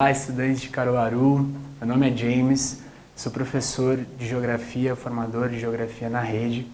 Olá, estudantes de Caruaru, meu nome é James, sou professor de Geografia, formador de Geografia na rede.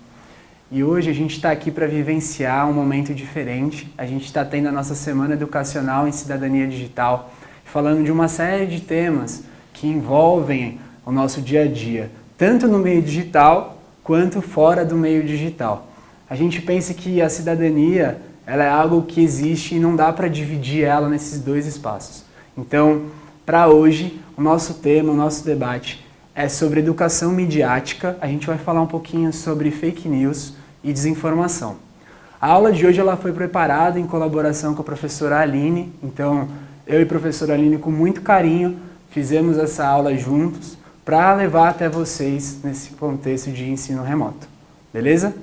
E hoje a gente está aqui para vivenciar um momento diferente. A gente está tendo a nossa Semana Educacional em Cidadania Digital, falando de uma série de temas que envolvem o nosso dia a dia, tanto no meio digital quanto fora do meio digital. A gente pensa que a cidadania ela é algo que existe e não dá para dividir ela nesses dois espaços. Então, para hoje, o nosso tema, o nosso debate é sobre educação midiática. A gente vai falar um pouquinho sobre fake news e desinformação. A aula de hoje ela foi preparada em colaboração com a professora Aline. Então, eu e a professora Aline, com muito carinho, fizemos essa aula juntos para levar até vocês nesse contexto de ensino remoto. Beleza?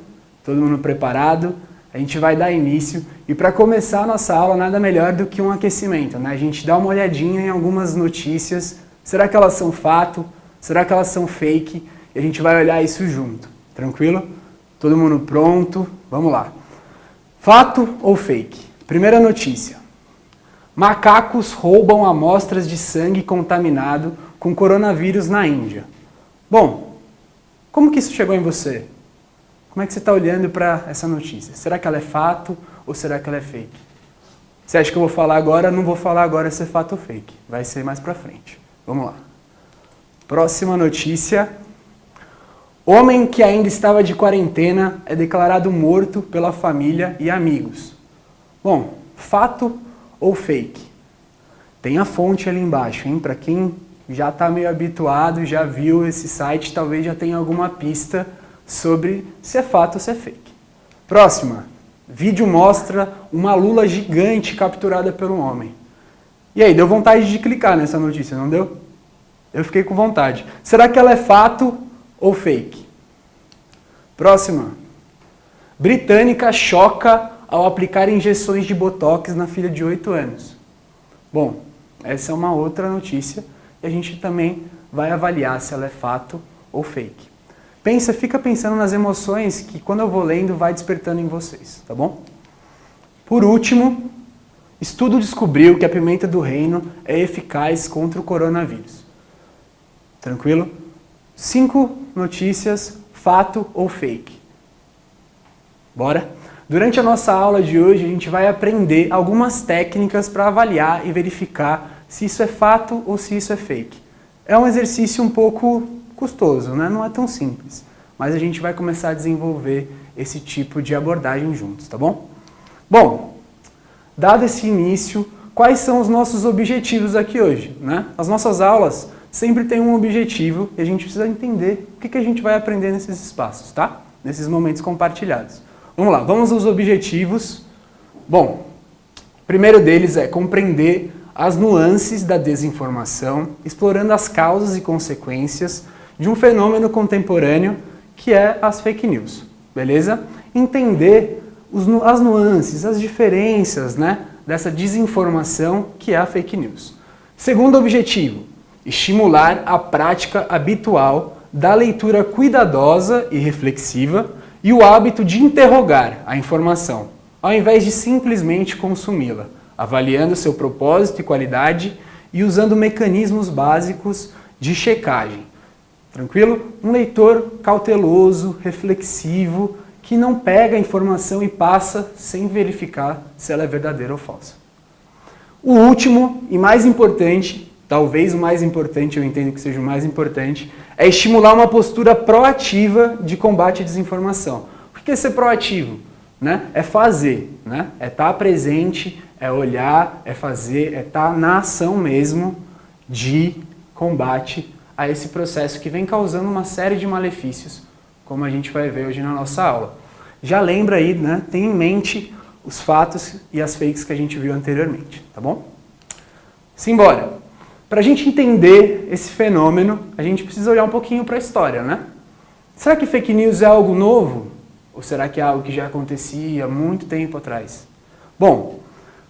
Todo mundo preparado? A gente vai dar início e para começar a nossa aula nada melhor do que um aquecimento, né? A gente dá uma olhadinha em algumas notícias, será que elas são fato? Será que elas são fake? E a gente vai olhar isso junto, tranquilo? Todo mundo pronto? Vamos lá. Fato ou fake? Primeira notícia. Macacos roubam amostras de sangue contaminado com coronavírus na Índia. Bom, como que isso chegou em você? Como é que você está olhando para essa notícia? Será que ela é fato ou será que ela é fake? Você acha que eu vou falar agora? Não vou falar agora se é fato ou fake. Vai ser mais para frente. Vamos lá. Próxima notícia. Homem que ainda estava de quarentena é declarado morto pela família e amigos. Bom, fato ou fake? Tem a fonte ali embaixo, hein? Para quem já está meio habituado, já viu esse site, talvez já tenha alguma pista sobre se é fato ou se é fake. Próxima. Vídeo mostra uma lula gigante capturada por um homem. E aí, deu vontade de clicar nessa notícia, não deu? Eu fiquei com vontade. Será que ela é fato ou fake? Próxima. Britânica choca ao aplicar injeções de botox na filha de 8 anos. Bom, essa é uma outra notícia e a gente também vai avaliar se ela é fato ou fake. Fica pensando nas emoções que quando eu vou lendo vai despertando em vocês, tá bom? Por último, estudo descobriu que a pimenta do reino é eficaz contra o coronavírus. Tranquilo? 5 notícias, fato ou fake. Bora? Durante a nossa aula de hoje a gente vai aprender algumas técnicas para avaliar e verificar se isso é fato ou se isso é fake. É um exercício um pouco custoso, né? Não é tão simples, mas a gente vai começar a desenvolver esse tipo de abordagem juntos, tá bom? Bom, dado esse início, quais são os nossos objetivos aqui hoje, né? As nossas aulas sempre têm um objetivo e a gente precisa entender o que a gente vai aprender nesses espaços, tá? Nesses momentos compartilhados. Vamos lá, vamos aos objetivos. Bom, o primeiro deles é compreender as nuances da desinformação, explorando as causas e consequências de um fenômeno contemporâneo que é as fake news, beleza? Entender as nuances, as diferenças, né, dessa desinformação que é a fake news. Segundo objetivo, estimular a prática habitual da leitura cuidadosa e reflexiva e o hábito de interrogar a informação, ao invés de simplesmente consumi-la, avaliando seu propósito e qualidade e usando mecanismos básicos de checagem. Tranquilo? Um leitor cauteloso, reflexivo, que não pega a informação e passa sem verificar se ela é verdadeira ou falsa. O último e mais importante, talvez o mais importante, eu entendo que seja o mais importante, é estimular uma postura proativa de combate à desinformação. Por que ser proativo? Né? É fazer, né? É estar presente, é olhar, é fazer, é estar na ação mesmo de combate a esse processo que vem causando uma série de malefícios, como a gente vai ver hoje na nossa aula. Já lembra aí, né? Tem em mente os fatos e as fakes que a gente viu anteriormente, tá bom? Simbora! Para a gente entender esse fenômeno, a gente precisa olhar um pouquinho para a história, né? Será que fake news é algo novo? Ou será que é algo que já acontecia há muito tempo atrás? Bom,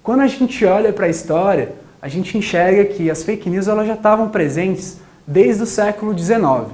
quando a gente olha para a história, a gente enxerga que as fake news elas já estavam presentes desde o século XIX.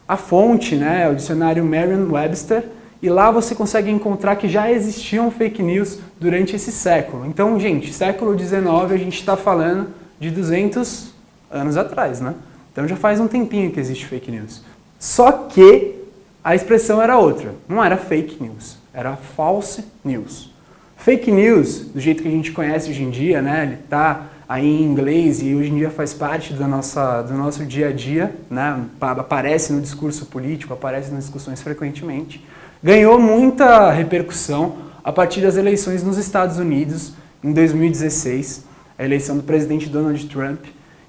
A fonte, né, é o dicionário Merriam-Webster, e lá você consegue encontrar que já existiam fake news durante esse século. Então, gente, século XIX a gente está falando de 200 anos atrás, né? Então já faz um tempinho que existe fake news. Só que a expressão era outra, não era fake news, era false news. Fake news, do jeito que a gente conhece hoje em dia, né? Ele está aí em inglês e hoje em dia faz parte do nosso dia a dia, né? Aparece no discurso político, aparece nas discussões frequentemente. Ganhou muita repercussão a partir das eleições nos Estados Unidos, em 2016, a eleição do presidente Donald Trump.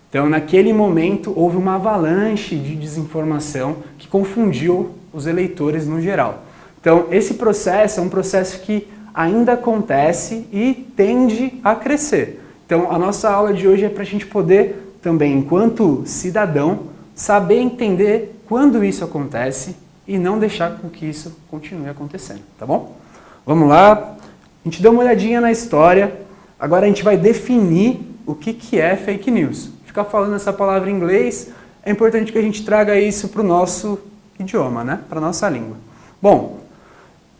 Então, naquele momento, houve uma avalanche de desinformação que confundiu os eleitores no geral. Então, esse processo é um processo que ainda acontece e tende a crescer. Então, a nossa aula de hoje é para a gente poder também, enquanto cidadão, saber entender quando isso acontece e não deixar com que isso continue acontecendo, tá bom? Vamos lá, a gente deu uma olhadinha na história, agora a gente vai definir o que é fake news. Ficar falando essa palavra em inglês, é importante que a gente traga isso para o nosso idioma, né? Para a nossa língua. Bom,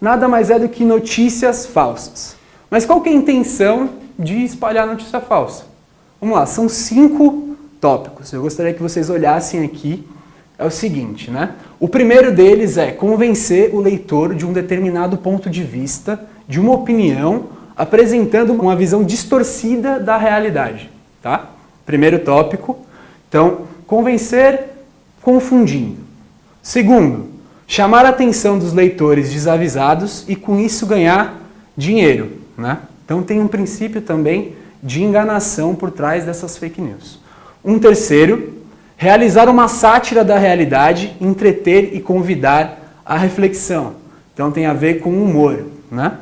nada mais é do que notícias falsas. Mas qual que é a intenção de espalhar notícia falsa? Vamos lá, são 5 tópicos. Eu gostaria que vocês olhassem aqui. É o seguinte, né? O primeiro deles é convencer o leitor de um determinado ponto de vista, de uma opinião, apresentando uma visão distorcida da realidade, tá? Primeiro tópico. Então, convencer confundindo. Segundo, chamar a atenção dos leitores desavisados e com isso ganhar dinheiro, né? Então tem um princípio também de enganação por trás dessas fake news. Um terceiro, realizar uma sátira da realidade, entreter e convidar à reflexão. Então tem a ver com humor, né?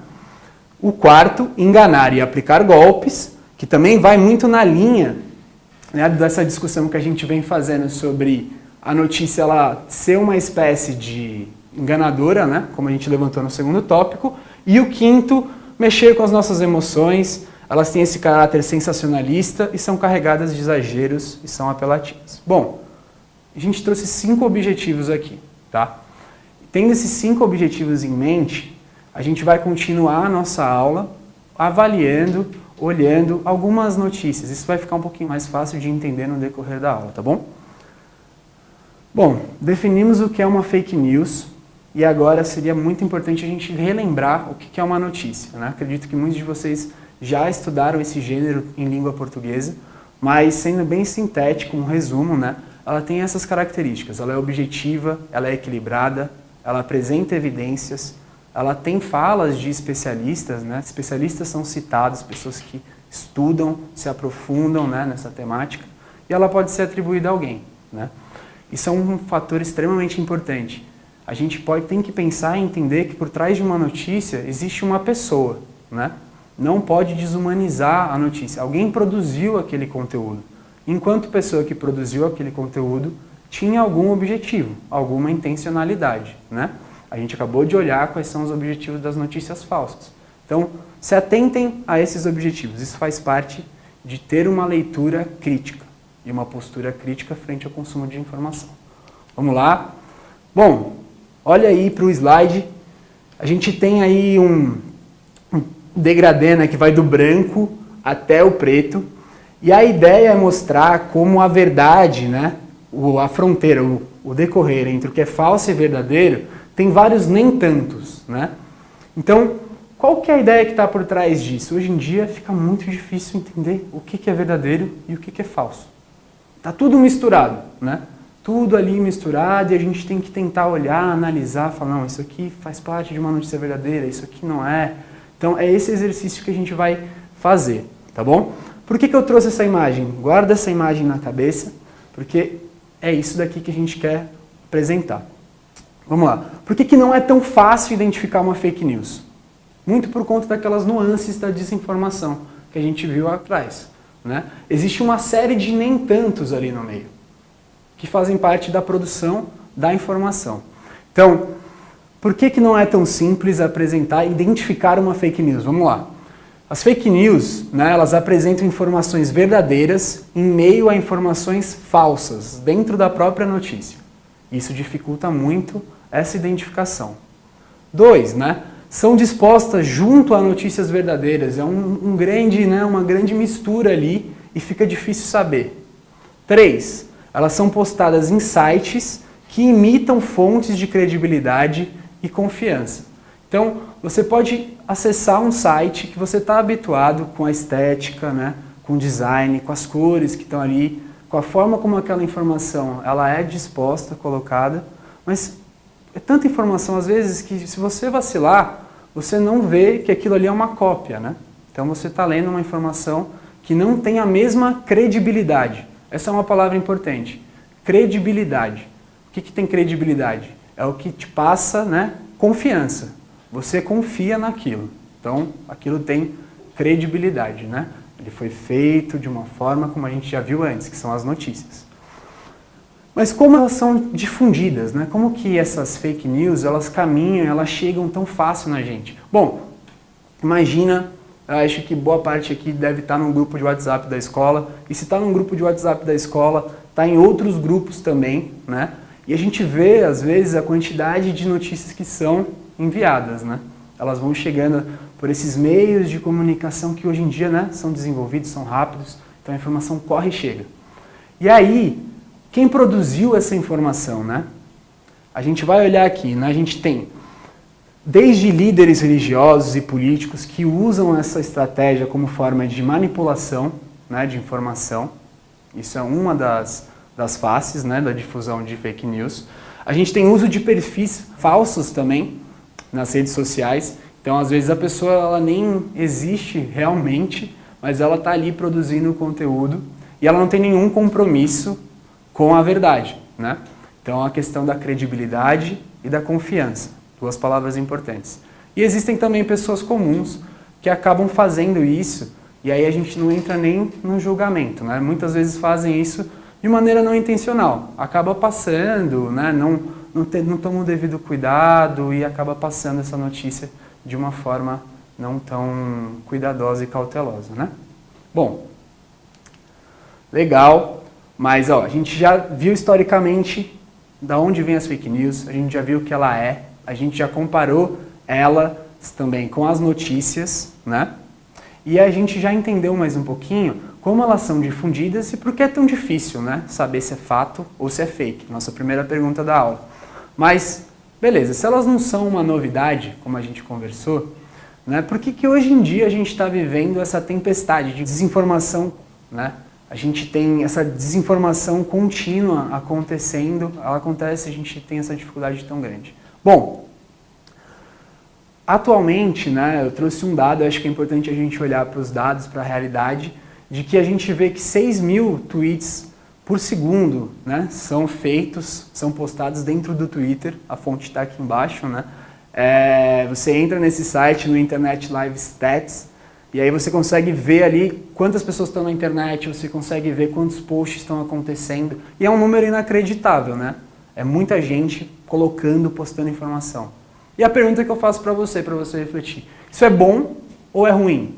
O quarto, enganar e aplicar golpes, que também vai muito na linha, né, dessa discussão que a gente vem fazendo sobre a notícia ela ser uma espécie de enganadora, né, como a gente levantou no segundo tópico. E o quinto, mexer com as nossas emoções, elas têm esse caráter sensacionalista e são carregadas de exageros e são apelativas. Bom, a gente trouxe 5 objetivos aqui, tá? Tendo esses 5 objetivos em mente, a gente vai continuar a nossa aula avaliando, olhando algumas notícias. Isso vai ficar um pouquinho mais fácil de entender no decorrer da aula, tá bom? Bom, definimos o que é uma fake news. E agora seria muito importante a gente relembrar o que é uma notícia, né? Acredito que muitos de vocês já estudaram esse gênero em língua portuguesa, mas sendo bem sintético, um resumo, né? Ela tem essas características, ela é objetiva, ela é equilibrada, ela apresenta evidências, ela tem falas de especialistas, né? Especialistas são citados, pessoas que estudam, se aprofundam, né, nessa temática, e ela pode ser atribuída a alguém, né? Isso é um fator extremamente importante. A gente tem que pensar e entender que por trás de uma notícia existe uma pessoa, né? Não pode desumanizar a notícia. Alguém produziu aquele conteúdo. Enquanto pessoa que produziu aquele conteúdo tinha algum objetivo, alguma intencionalidade, né? A gente acabou de olhar quais são os objetivos das notícias falsas. Então, se atentem a esses objetivos. Isso faz parte de ter uma leitura crítica e uma postura crítica frente ao consumo de informação. Vamos lá? Bom, olha aí para o slide, a gente tem aí um degradê, né, que vai do branco até o preto, e a ideia é mostrar como a verdade, né, a fronteira, o decorrer entre o que é falso e verdadeiro, tem vários nem tantos, né? Então, qual que é a ideia que está por trás disso? Hoje em dia fica muito difícil entender o que é verdadeiro e o que é falso. Está tudo misturado, né? Tudo ali misturado e a gente tem que tentar olhar, analisar, falar, não, isso aqui faz parte de uma notícia verdadeira, isso aqui não é. Então é esse exercício que a gente vai fazer, tá bom? Por que eu trouxe essa imagem? Guarda essa imagem na cabeça, porque é isso daqui que a gente quer apresentar. Vamos lá. Por que não é tão fácil identificar uma fake news? Muito por conta daquelas nuances da desinformação que a gente viu atrás, né? Existe uma série de nem tantos ali no meio, que fazem parte da produção da informação. Então, por que não é tão simples apresentar e identificar uma fake news? Vamos lá. As fake news, né, elas apresentam informações verdadeiras em meio a informações falsas dentro da própria notícia. Isso dificulta muito essa identificação. 2, né, são dispostas junto a notícias verdadeiras. É uma grande mistura ali e fica difícil saber. 3, elas são postadas em sites que imitam fontes de credibilidade e confiança. Então, você pode acessar um site que você está habituado com a estética, né, com o design, com as cores que estão ali, com a forma como aquela informação ela é disposta, colocada, mas é tanta informação às vezes que se você vacilar, você não vê que aquilo ali é uma cópia, né? Então você está lendo uma informação que não tem a mesma credibilidade. Essa é uma palavra importante. Credibilidade. O que tem credibilidade? É o que te passa, né, confiança. Você confia naquilo. Então aquilo tem credibilidade, né? Ele foi feito de uma forma como a gente já viu antes, que são as notícias. Mas como elas são difundidas, né? Como que essas fake news, elas caminham, elas chegam tão fácil na gente? Bom, imagina, eu acho que boa parte aqui deve estar num grupo de WhatsApp da escola, e se está num grupo de WhatsApp da escola, está em outros grupos também, né? E a gente vê, às vezes, a quantidade de notícias que são enviadas, né? Elas vão chegando por esses meios de comunicação que hoje em dia, né, são desenvolvidos, são rápidos, então a informação corre e chega. E aí, quem produziu essa informação, né? A gente vai olhar aqui, né? A gente tem desde líderes religiosos e políticos que usam essa estratégia como forma de manipulação, né, de informação. Isso é uma das faces, né, da difusão de fake news. A gente tem uso de perfis falsos também nas redes sociais. Então, às vezes, a pessoa ela nem existe realmente, mas ela está ali produzindo conteúdo e ela não tem nenhum compromisso com a verdade, né? Então, a questão da credibilidade e da confiança, duas palavras importantes. E existem também pessoas comuns que acabam fazendo isso e aí a gente não entra nem no julgamento, né? Muitas vezes fazem isso de maneira não intencional, acaba passando, né? Não toma o devido cuidado e acaba passando essa notícia de uma forma não tão cuidadosa e cautelosa, né? Bom, legal. Mas ó, a gente já viu historicamente da onde vem as fake news, a gente já viu o que ela é, a gente já comparou ela também com as notícias, né? E a gente já entendeu mais um pouquinho como elas são difundidas e por que é tão difícil, né, saber se é fato ou se é fake. Nossa primeira pergunta da aula. Mas, beleza, se elas não são uma novidade, como a gente conversou, né, por que hoje em dia a gente está vivendo essa tempestade de desinformação, né? A gente tem essa desinformação contínua acontecendo, ela acontece, a gente tem essa dificuldade tão grande. Bom, atualmente, né, eu trouxe um dado, eu acho que é importante a gente olhar para os dados, para a realidade, de que a gente vê que 6.000 tweets por segundo, né, são feitos, são postados dentro do Twitter, a fonte está aqui embaixo, né? Você entra nesse site, no Internet Live Stats, e aí você consegue ver ali quantas pessoas estão na internet, você consegue ver quantos posts estão acontecendo. E é um número inacreditável, né? É muita gente colocando, postando informação. E a pergunta que eu faço para você refletir. Isso é bom ou é ruim?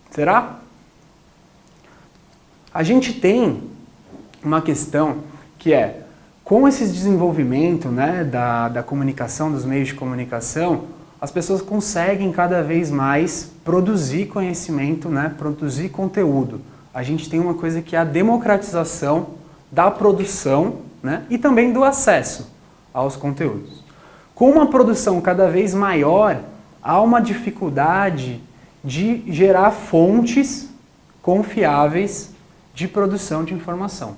Será? A gente tem uma questão que é, com esse desenvolvimento, né, da comunicação, dos meios de comunicação, as pessoas conseguem cada vez mais produzir conhecimento, né, produzir conteúdo. A gente tem uma coisa que é a democratização da produção, né, e também do acesso aos conteúdos. Com uma produção cada vez maior, há uma dificuldade de gerar fontes confiáveis de produção de informação.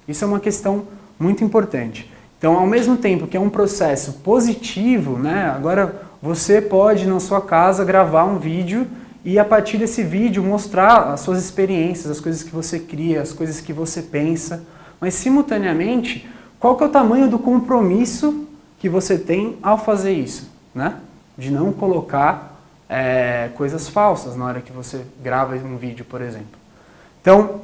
Isso é uma questão muito importante. Então, ao mesmo tempo que é um processo positivo, né, agora você pode, na sua casa, gravar um vídeo e, a partir desse vídeo, mostrar as suas experiências, as coisas que você cria, as coisas que você pensa. Mas, simultaneamente, qual que é o tamanho do compromisso que você tem ao fazer isso, né? De não colocar coisas falsas na hora que você grava um vídeo, por exemplo. Então,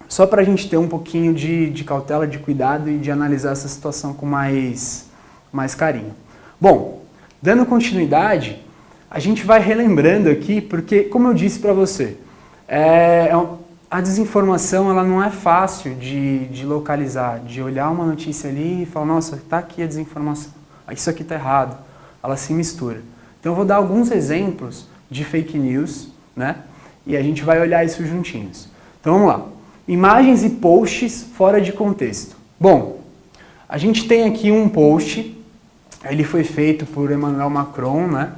só para a gente ter um pouquinho de cautela, de cuidado e de analisar essa situação com mais carinho. Bom, dando continuidade, a gente vai relembrando aqui, porque, como eu disse para você, a desinformação ela não é fácil de localizar, de olhar uma notícia ali e falar, nossa, está aqui a desinformação, isso aqui está errado, ela se mistura. Então eu vou dar alguns exemplos de fake news, né? E a gente vai olhar isso juntinhos. Então vamos lá. Imagens e posts fora de contexto. Bom, a gente tem aqui um post, ele foi feito por Emmanuel Macron, né?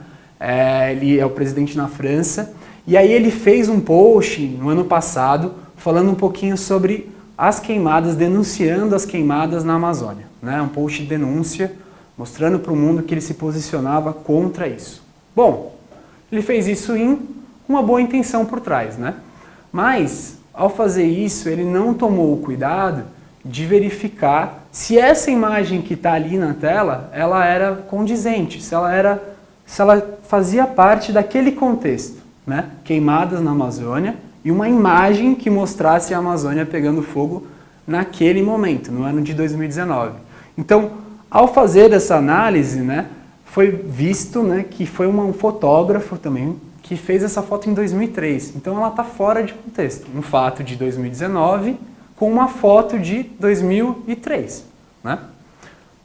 Ele é o presidente na França, e aí ele fez um post no ano passado falando um pouquinho sobre as queimadas, denunciando as queimadas na Amazônia, né? Um post de denúncia, mostrando para o mundo que ele se posicionava contra isso. Bom, ele fez isso em uma boa intenção por trás, né? Mas, ao fazer isso, ele não tomou o cuidado de verificar se essa imagem que está ali na tela, ela era condizente, se ela fazia parte daquele contexto, né? Queimadas na Amazônia e uma imagem que mostrasse a Amazônia pegando fogo naquele momento, no ano de 2019. Então, ao fazer essa análise, né, foi visto, né, que foi um fotógrafo também que fez essa foto em 2003. Então ela está fora de contexto. Um fato de 2019 com uma foto de 2003. Né?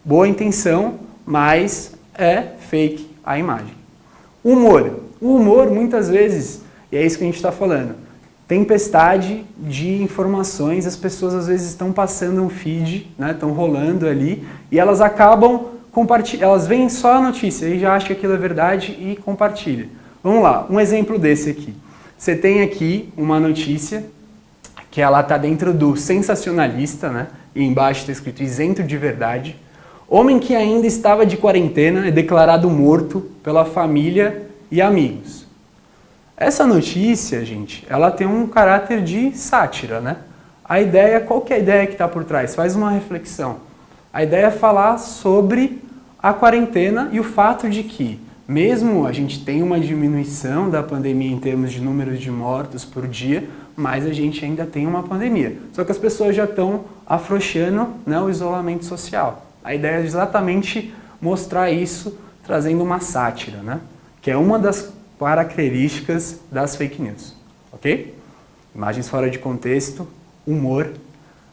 Boa intenção, mas é fake a imagem. Humor. O humor, muitas vezes, e é isso que a gente está falando, tempestade de informações, as pessoas às vezes estão passando um feed, né, estão rolando ali, e elas acabam compartilhando, elas veem só a notícia e já acham que aquilo é verdade e compartilham. Vamos lá, um exemplo desse aqui. Você tem aqui uma notícia que ela está dentro do sensacionalista, né, e embaixo está escrito isento de verdade. Homem que ainda estava de quarentena é declarado morto pela família e amigos. Essa notícia, gente, ela tem um caráter de sátira, né? A ideia, qual que é a ideia que está por trás? Faz uma reflexão. A ideia é falar sobre a quarentena e o fato de que, mesmo a gente tem uma diminuição da pandemia em termos de números de mortos por dia, mas a gente ainda tem uma pandemia. Só que as pessoas já estão afrouxando, né, o isolamento social. A ideia é exatamente mostrar isso, trazendo uma sátira, né? Que é uma das características das fake news, ok? Imagens fora de contexto, humor.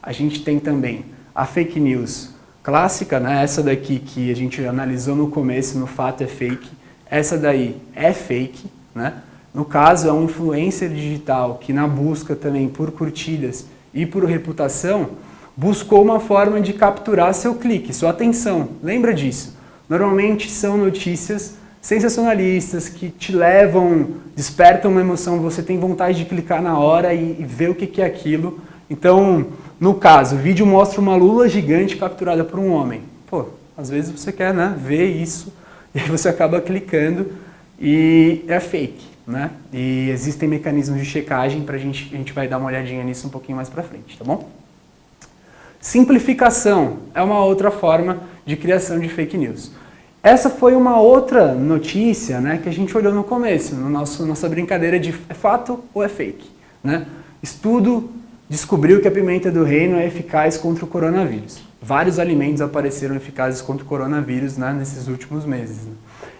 A gente tem também a fake news clássica, né? Essa daqui que a gente analisou no começo, no fato é fake. Essa daí é fake, né? No caso, é um influencer digital que na busca também por curtidas e por reputação, buscou uma forma de capturar seu clique, sua atenção. Lembra disso? Normalmente são notícias sensacionalistas que te levam, despertam uma emoção, você tem vontade de clicar na hora e ver o que é aquilo. Então, no caso, o vídeo mostra uma lula gigante capturada por um homem. Pô, às vezes você quer, né, ver isso e aí você acaba clicando e é fake, né? E existem mecanismos de checagem a gente vai dar uma olhadinha nisso um pouquinho mais pra frente, tá bom? Simplificação é uma outra forma de criação de fake news. Essa foi uma outra notícia, né, que a gente olhou no começo, nossa brincadeira de é fato ou é fake. Né? Estudo descobriu que a pimenta do reino é eficaz contra o coronavírus. Vários alimentos apareceram eficazes contra o coronavírus, né, nesses últimos meses. Né?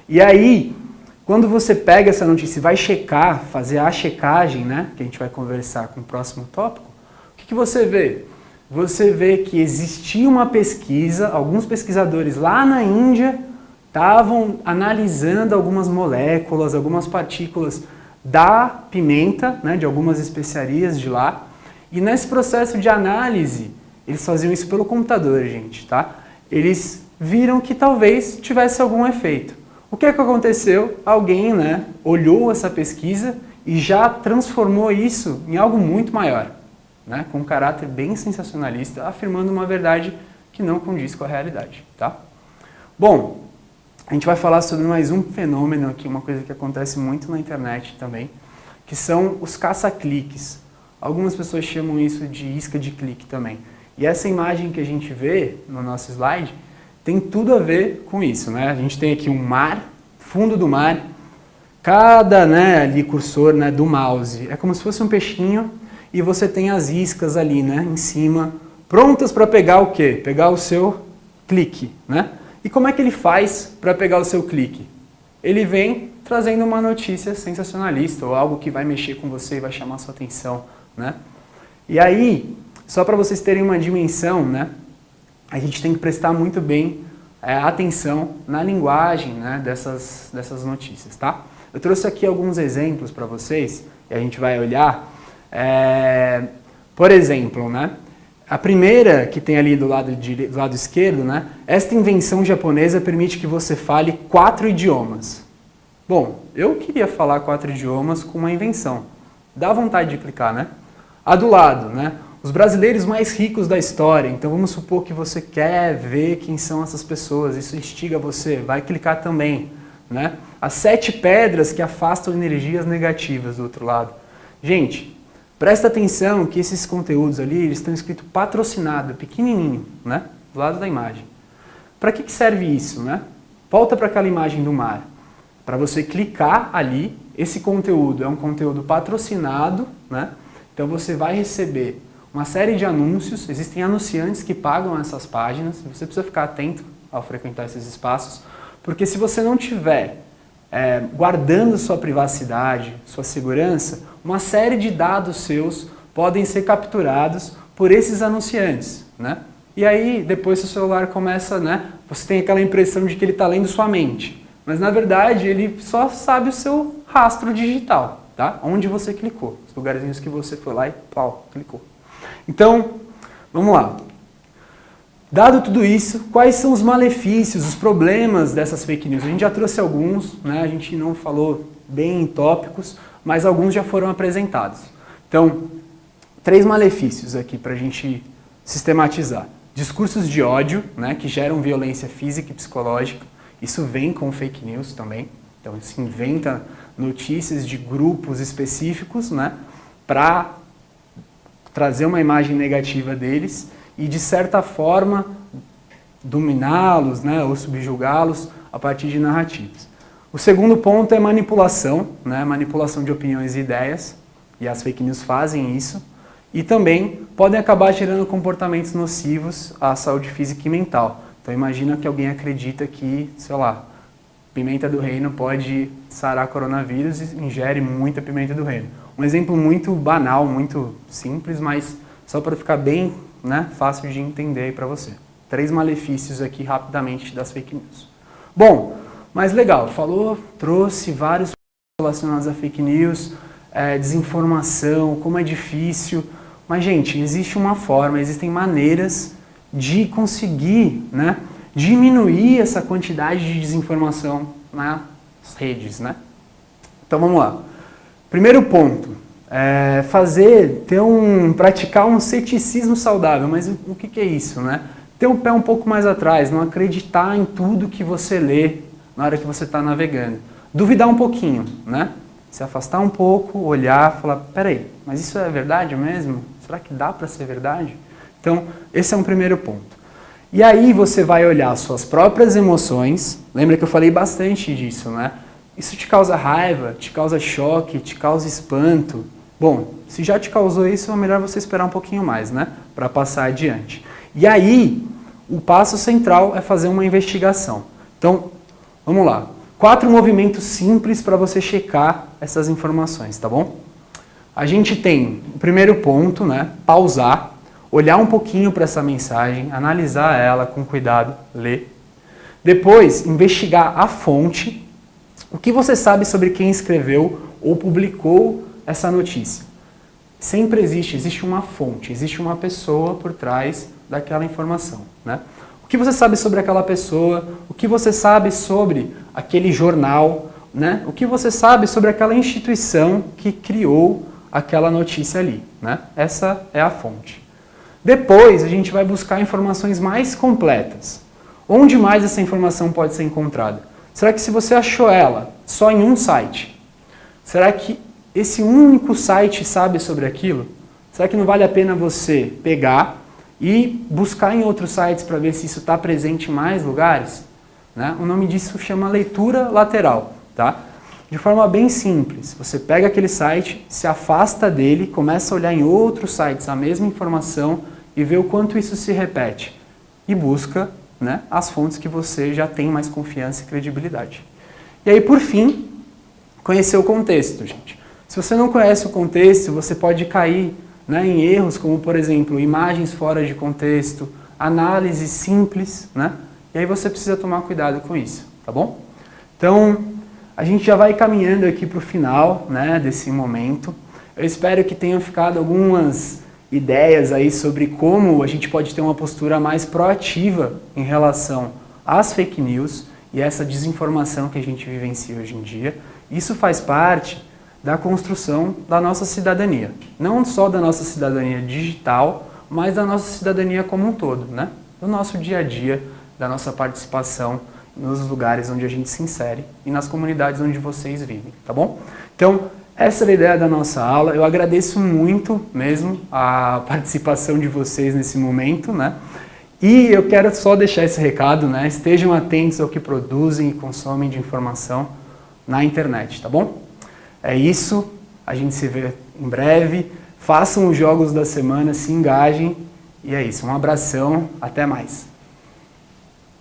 E aí, quando você pega essa notícia e vai checar, fazer a checagem, né, que a gente vai conversar com o próximo tópico, o que você vê? Você vê que existia uma pesquisa, alguns pesquisadores lá na Índia estavam analisando algumas moléculas, algumas partículas da pimenta, né, de algumas especiarias de lá, e nesse processo de análise, eles faziam isso pelo computador, gente, tá? Eles viram que talvez tivesse algum efeito. O que é que aconteceu? Alguém, né, olhou essa pesquisa e já transformou isso em algo muito maior, né, com um caráter bem sensacionalista, afirmando uma verdade que não condiz com a realidade, tá? Bom, a gente vai falar sobre mais um fenômeno aqui, uma coisa que acontece muito na internet também, que são os caça-cliques. Algumas pessoas chamam isso de isca de clique também. E essa imagem que a gente vê no nosso slide tem tudo a ver com isso, né? A gente tem aqui um mar, fundo do mar, cada, né, ali cursor, né, do mouse é como se fosse um peixinho e você tem as iscas ali, né, em cima, prontas para pegar o quê? Pegar o seu clique, né? E como é que ele faz para pegar o seu clique? Ele vem trazendo uma notícia sensacionalista ou algo que vai mexer com você e vai chamar a sua atenção, né? E aí, só para vocês terem uma dimensão, né, a gente tem que prestar muito bem atenção na linguagem, né, dessas notícias, tá? Eu trouxe aqui alguns exemplos para vocês e a gente vai olhar. Por exemplo, né? A primeira que tem ali do lado esquerdo, né? Esta invenção japonesa permite que você fale 4 idiomas. Bom, eu queria falar 4 idiomas com uma invenção. Dá vontade de clicar, né? A do lado, né? Os brasileiros mais ricos da história. Então vamos supor que você quer ver quem são essas pessoas. Isso instiga você. Vai clicar também, né? As 7 pedras que afastam energias negativas do outro lado. Gente, presta atenção que esses conteúdos ali, eles estão escritos patrocinado, pequenininho, né? Do lado da imagem. Para que serve isso, né? Volta para aquela imagem do mar. Para você clicar ali, esse conteúdo é um conteúdo patrocinado, né? Então você vai receber uma série de anúncios, existem anunciantes que pagam essas páginas, você precisa ficar atento ao frequentar esses espaços, porque se você não tiver guardando sua privacidade, sua segurança, uma série de dados seus podem ser capturados por esses anunciantes, né? E aí depois seu celular começa, né? Você tem aquela impressão de que ele está lendo sua mente, mas na verdade ele só sabe o seu rastro digital, tá? Onde você clicou, os lugarzinhos que você foi lá e pau, clicou. Então, vamos lá. Dado tudo isso, quais são os malefícios, os problemas dessas fake news? A gente já trouxe alguns, né? A gente não falou bem em tópicos, mas alguns já foram apresentados. Então, 3 malefícios aqui para a gente sistematizar. Discursos de ódio, né, que geram violência física e psicológica. Isso vem com fake news também. Então, se inventa notícias de grupos específicos, né, para trazer uma imagem negativa deles e, de certa forma, dominá-los, né, ou subjugá-los a partir de narrativas. O segundo ponto é manipulação, né, manipulação de opiniões e ideias, e as fake news fazem isso, e também podem acabar gerando comportamentos nocivos à saúde física e mental. Então imagina que alguém acredita que, sei lá, pimenta do reino pode sarar coronavírus e ingere muita pimenta do reino. Um exemplo muito banal, muito simples, mas só para ficar bem, né, fácil de entender aí para você. 3 malefícios aqui rapidamente das fake news. Bom, mas legal, trouxe vários relacionados a fake news, desinformação, como é difícil. Mas, gente, existe uma forma, existem maneiras de conseguir, né, diminuir essa quantidade de desinformação nas redes, né? Então, vamos lá. Primeiro ponto, praticar um ceticismo saudável. Mas o que é isso, né? Ter o pé um pouco mais atrás, não acreditar em tudo que você lê na hora que você está navegando. Duvidar um pouquinho, né? Se afastar um pouco, olhar, falar, peraí, mas isso é verdade mesmo? Será que dá para ser verdade? Então, esse é um primeiro ponto. E aí você vai olhar suas próprias emoções. Lembra que eu falei bastante disso, né? Isso te causa raiva, te causa choque, te causa espanto. Bom, se já te causou isso, é melhor você esperar um pouquinho mais, né? Para passar adiante. E aí, o passo central é fazer uma investigação. Então, vamos lá. 4 movimentos simples para você checar essas informações, tá bom? A gente tem o primeiro ponto, né? Pausar, olhar um pouquinho para essa mensagem, analisar ela com cuidado, ler. Depois, investigar a fonte. O que você sabe sobre quem escreveu ou publicou essa notícia? Sempre existe uma fonte, existe uma pessoa por trás daquela informação, né? O que você sabe sobre aquela pessoa? O que você sabe sobre aquele jornal, né? O que você sabe sobre aquela instituição que criou aquela notícia ali, né? Essa é a fonte. Depois a gente vai buscar informações mais completas. Onde mais essa informação pode ser encontrada? Será que se você achou ela só em um site, será que esse único site sabe sobre aquilo? Será que não vale a pena você pegar e buscar em outros sites para ver se isso está presente em mais lugares? Né? O nome disso chama leitura lateral, tá? De forma bem simples, você pega aquele site, se afasta dele, começa a olhar em outros sites a mesma informação e vê o quanto isso se repete. E busca, né, as fontes que você já tem mais confiança e credibilidade. E aí, por fim, conhecer o contexto, gente. Se você não conhece o contexto, você pode cair, né, em erros como, por exemplo, imagens fora de contexto, análise simples, né? E aí você precisa tomar cuidado com isso, tá bom? Então, a gente já vai caminhando aqui para o final, né, desse momento. Eu espero que tenham ficado algumas ideias aí sobre como a gente pode ter uma postura mais proativa em relação às fake news e essa desinformação que a gente vivencia hoje em dia. Isso faz parte da construção da nossa cidadania. Não só da nossa cidadania digital, mas da nossa cidadania como um todo, né? Do nosso dia a dia, da nossa participação nos lugares onde a gente se insere e nas comunidades onde vocês vivem, tá bom? Então, essa era a ideia da nossa aula. Eu agradeço muito mesmo a participação de vocês nesse momento, né? E eu quero só deixar esse recado, né? Estejam atentos ao que produzem e consomem de informação na internet, tá bom? É isso, a gente se vê em breve. Façam os jogos da semana, se engajem e é isso. Um abração, até mais.